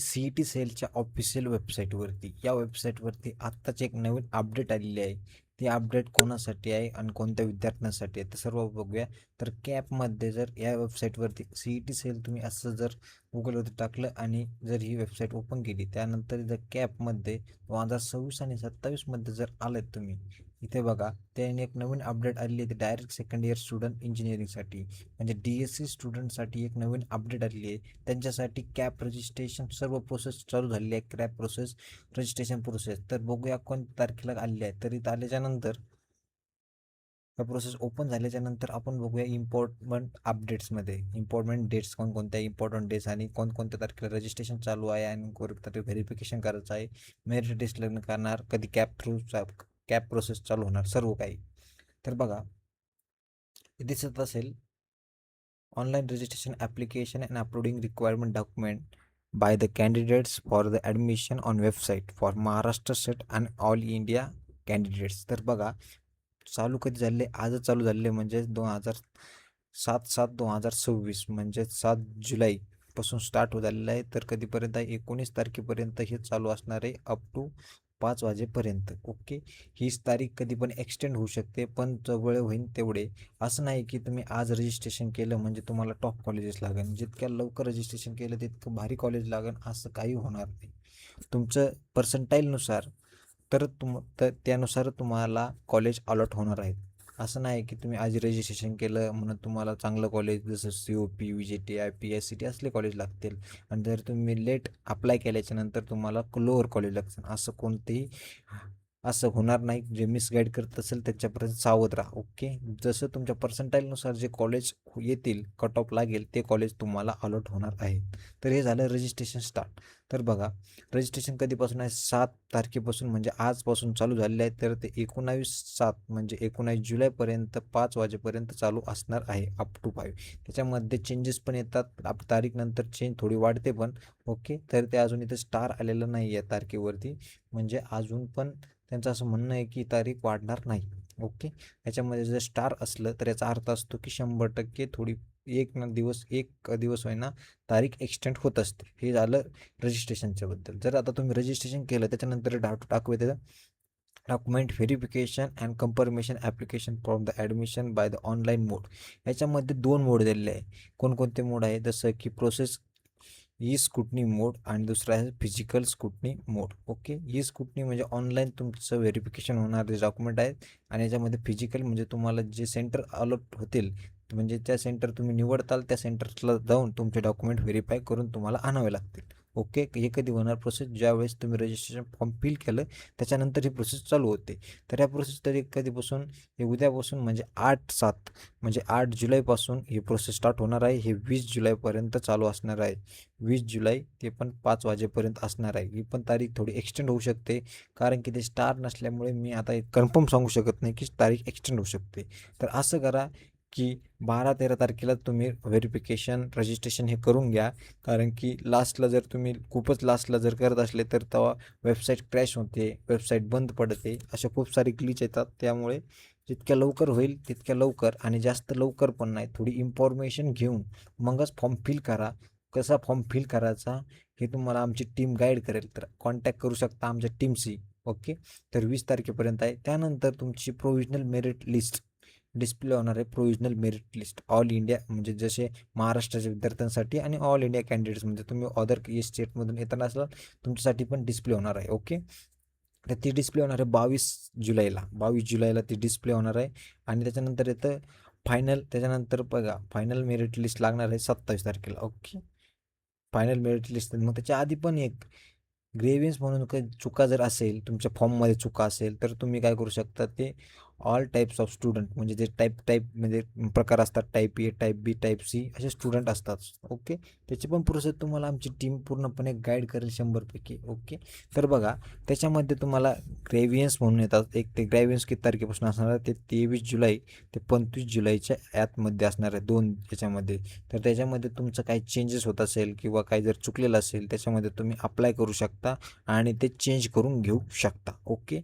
CET सेलच्या official वेबसाईटवरती या वेबसाईटवरती आत्ताच एक नवीन अपडेट आलेली आहे. ती अपडेट कोणासाठी आहे आणि कोणत्या विद्यार्थ्यांसाठी आहे ते सर्व बघूया. तर कॅपमध्ये जर या वेबसाईटवरती CET सेल तुम्ही असं जर गुगलवरती टाकलं आणि जर ही वेबसाईट ओपन केली त्यानंतर जर कॅपमध्ये 2026 आणि 27मध्ये जर आलेत तुम्ही इथे बघा त्याने एक नवीन अपडेट आलेली आहे डायरेक्ट सेकंड इयर स्टुडंट इंजिनिअरिंगसाठी म्हणजे DSC स्टुडंटसाठी एक नवीन अपडेट आलेली आहे. त्यांच्यासाठी कॅप रजिस्ट्रेशन सर्व प्रोसेस चालू झालेली आहे. कॅप प्रोसेस रजिस्ट्रेशन प्रोसेस तर बघूया कोणत्या तारखेला आलेली आहे. तर इथं आल्याच्यानंतर प्रोसेस ओपन झाल्याच्या नंतर आपण बघूया इम्पॉर्टंट अपडेट्समध्ये इम्पॉर्टंट डेट्स कोणकोणत्या इम्पॉर्टंट डेट्स आणि कोणकोणत्या तारखेला रजिस्ट्रेशन चालू आहे आणि कोणत्या व्हेरिफिकेशन करायचं आहे, मेरिट लिस्ट लग्न करणार, कधी कॅप प्रोसेस चालू होणार, सर्व काही. तर बघा दिसत असेल online registration application and uploading requirement document by the candidates for the admission on website for Maharashtra state and all India candidates. तर बघा चालू कधी झाले, आजच चालू झाले म्हणजे 2007/7/2026 म्हणजे 7 जुलैपासून स्टार्ट होत झालेलं आहे. तर कधीपर्यंत आहे 19 तारखेपर्यंत हे चालू असणार आहे अप टू 5 वाजेपर्यंत. ओके, हीच तारीख कधी पण एक्सटेंड होऊ शकते पण जवळ होईल तेवढे. असं नाही की तुम्ही आज रजिस्ट्रेशन केलं म्हणजे तुम्हाला टॉप कॉलेजेस लागेल, जितक्या लवकर रजिस्ट्रेशन केलं तितकं भारी कॉलेज लागेल असं काही होणार नाही. तुमचं पर्सेंटाईलनुसार तर त्यानुसार तुम्हाला कॉलेज अलॉट होणार आहेत. असं नाही की तुम्ही आज रजिस्ट्रेशन केलं म्हणून तुम्हाला चांगलं कॉलेज जसं COP, VJTI, PSCT असले कॉलेज लागतील आणि जर तुम्ही लेट अप्लाय केल्याच्या नंतर तुम्हाला लोअर कॉलेज लागतील. असं कोणतेही असं होणार नाही. जे मिसगाईड करत असेल त्याच्यापर्यंत सावध राहा. ओके, जसं तुमच्या पर्सेंटाईलनुसार जे कॉलेज येतील कट ऑफ लागेल ते कॉलेज तुम्हाला अलॉट होणार आहे. तर हे झालं रजिस्ट्रेशन स्टार्ट. तर बघा रजिस्ट्रेशन कधीपासून आहे, 7 तारखेपासून म्हणजे आजपासून चालू झालेलं आहे. तर ते 19/7 म्हणजे 19 जुलैपर्यंत 5 वाजेपर्यंत चालू असणार आहे अप टू 5. त्याच्यामध्ये चेंजेस पण येतात, आप तारीख नंतर चेंज थोडी वाढते पण. ओके, तर ते अजून इथं स्टार आलेलं नाही आहे तारखेवरती, म्हणजे अजून पण त्यांचं असं म्हणणं आहे की तारीख वाढणार नाही. ओके, याच्यामध्ये जर स्टार असलं तर याचा अर्थ असतो की 100% थोडी एक दिवस होईना तारीख एक्सटेंड होत असते. हे झालं रजिस्ट्रेशनच्या बद्दल. जर आता तुम्ही रजिस्ट्रेशन केलं त्याच्यानंतर टाकू त्याचं document verification and confirmation application for the admission by the online mode. याच्यामध्ये 2 मोड दिलेले आहे. कोणकोणते मोड आहे, जसं की प्रोसेस ई स्क्रुटनी मोड आणि दुसरा आहे फिजिकल स्क्रुटनी मोड. ओके, ई स्क्रुटनी म्हणजे ऑनलाईन तुमचं व्हेरिफिकेशन होणारे डॉक्युमेंट आहेत आणि याच्यामध्ये फिजिकल म्हणजे तुम्हाला जे सेंटर अलॉट होतील म्हणजे त्या सेंटर तुम्ही निवडताल त्या सेंटरला जाऊन तुमचे डॉक्युमेंट व्हेरीफाय करून तुम्हाला आणावे लागतील. ओके, हे कधी होणार प्रोसेस, ज्यावेळेस तुम्ही रजिस्ट्रेशन फॉर्म फिल केलं त्याच्यानंतर ही प्रोसेस चालू होते. तर या प्रोसेस तरी कधीपासून, हे उद्यापासून म्हणजे 8/7 म्हणजे 8 जुलैपासून ही प्रोसेस स्टार्ट होणार आहे. हे 20 जुलैपर्यंत चालू असणार आहे. 20 जुलै ते पण 5 वाजेपर्यंत असणार आहे. ही पण तारीख थोडी एक्सटेंड होऊ शकते कारण की ते स्टार नसल्यामुळे मी आता कन्फर्म सांगू शकत नाही की तारीख एक्सटेंड होऊ शकते. तर असं करा की 12-13 तारखेला तुम्ही व्हेरिफिकेशन रजिस्ट्रेशन हे करून घ्या, कारण की लास्टला जर तुम्ही खूपच लास्टला जर करत असले तर तेव्हा वेबसाईट क्रॅश होते, वेबसाईट बंद पडते, अशा खूप सारी ग्लिच येतात. त्यामुळे जितक्या लवकर होईल तितक्या लवकर आणि जास्त लवकर पण नाही, थोडी इन्फॉर्मेशन घेऊन मगच फॉर्म फिल करा. कसा फॉर्म फिल करायचा हे तुम्हाला आमची टीम गाईड करेल, तर कॉन्टॅक्ट करू शकता आमच्या टीमशी. ओके, तर 20 तारखेपर्यंत आहे. त्यानंतर तुमची प्रोव्हिजनल मेरिट लिस्ट डिस्प्ले होणार आहे. Provisional merit list all India म्हणजे जसे महाराष्ट्राच्या विद्यार्थ्यांसाठी आणि ऑल इंडिया कॅन्डिडेट्स म्हणजे तुम्ही अदर स्टेटमधून येताना असला तुमच्यासाठी पण डिस्प्ले होणार आहे. ओके, तर ती डिस्प्ले होणार आहे 22 जुलैला ती डिस्प्ले होणार आहे. आणि त्याच्यानंतर येतं फायनल. त्याच्यानंतर बघा फायनल मेरिट लिस्ट लागणार आहे 27 तारखेला. Okay, final merit list. मग त्याच्या आधी पण एक ग्रेव्हियन्स म्हणून काही चुका जर असेल, तुमच्या फॉर्ममध्ये चुका असेल तर तुम्ही काय करू शकता, ते ऑल टाईप्स ऑफ स्टुडंट म्हणजे जे टाईप म्हणजे प्रकार असतात, type A, type B, type C असे स्टुडंट असतात. ओके, त्याची पण प्रोसेस तुम्हाला आमची टीम पूर्णपणे गाईड करेल 100%. ओके, तर बघा त्याच्यामध्ये तुम्हाला ग्रेव्हियन्स म्हणून येतात. एक ते ग्रेव्हियन्स किती तारखेपासून असणार आहे, ते 23 जुलै ते 25 जुलैच्या ॲपमध्ये असणार आहे, 2 ह्याच्यामध्ये. तर त्याच्यामध्ये तुमचं काही चेंजेस होत असेल किंवा काही जर चुकलेलं असेल त्याच्यामध्ये तुम्ही अप्लाय करू शकता आणि ते चेंज करून घेऊ शकता. Okay,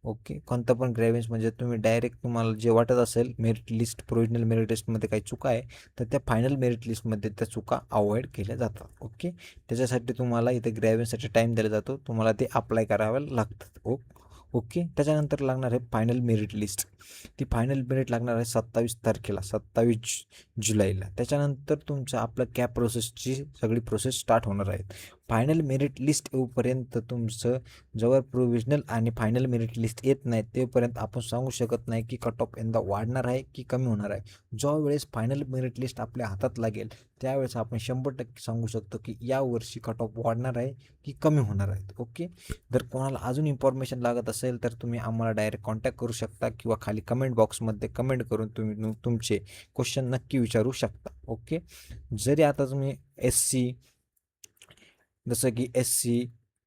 okay. कोणता पण ग्रॅव्हन्स म्हणजे तुम्ही डायरेक्ट तुम्हाला जे वाटत असेल मेरिट लिस्ट प्रोव्हिजनल मेरिट लिस्टमध्ये काही चुका आहे तर त्या फायनल मेरिट लिस्टमध्ये त्या चुका अवॉइड केल्या जातात. ओके. त्याच्यासाठी तुम्हाला इथे ग्रॅव्हन्ससाठी टाईम दिला जातो, तुम्हाला ते अप्लाय करावं लागतं. ओके. त्याच्यानंतर लागणार आहे फायनल मेरिट लिस्ट. ती फायनल मेरिट लागणार आहे 27 तारखेला, 27 जुलैला. त्याच्यानंतर तुमचं आपलं कॅप प्रोसेसची सगळी प्रोसेस स्टार्ट होणार आहे. फायनल मेरिट लिस्ट येऊपर्यंत तुमचं जेव्हा प्रोव्हिजनल आणि फायनल मेरिट लिस्ट येत नाही तेपर्यंत आपण सांगू शकत नाही की कट ऑफ यंदा वाढणार आहे की कमी होणार आहे. ज्या वेळेस फायनल मेरिट लिस्ट आपल्या हातात लागेल त्यावेळेस आपण 100% सांगू शकतो की यावर्षी कट ऑफ वाढणार आहे की कमी होणार आहेत. ओके. जर कोणाला अजून इन्फॉर्मेशन लागत असेल तर तुम्ही आम्हाला डायरेक्ट कॉन्टॅक्ट करू शकता किंवा खाली कमेंट बॉक्समध्ये कमेंट करून तुम्ही तुमचे क्वेश्चन नक्की विचारू शकता. ओके. जरी आता तुम्ही SC जसं की SC,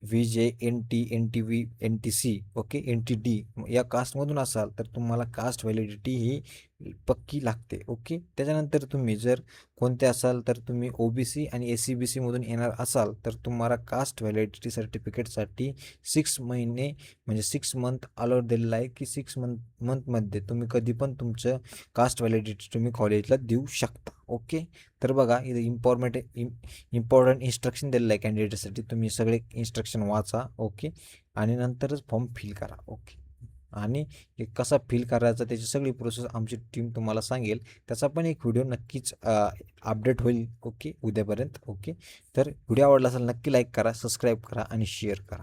VJ, NT, NTV, NTC, okay, NTD या कास्टमधून असाल तर तुम्हाला कास्ट व्हॅलिडिटी ही पक्की लागते. ओके. त्याच्यानंतर तुम्ही जर कोणते असाल तर तुम्ही OBC आणि SC मधून येणार असाल तर तुम्हाला कास्ट व्हॅलिडिटी सर्टिफिकेटसाठी 6 महिने म्हणजे 6 मंथ अलाउड दिलेला आहे की 6 मंथमध्ये तुम्ही कधी पण तुमचं कास्ट व्हॅलिडिटी तुम्ही कॉलेजला देऊ शकता. ओके. तर बघा इथे इम्पॉर्टंट इन्स्ट्रक्शन दिलेलं आहे कॅन्डिडेटसाठी, तुम्ही सगळे इन्स्ट्रक्शन वाचा. ओके. आणि नंतरच फॉर्म फिल करा. ओके. आणि हे कसा फिल करायचा त्याची सगळी प्रोसेस आमची टीम तुम्हाला सांगेल. त्याचा पण एक व्हिडिओ नक्कीच अपडेट होईल. ओके. उद्यापर्यंत. ओके. तर व्हिडिओ आवडला असेल नक्की लाईक करा, सबस्क्राईब करा आणि शेअर करा.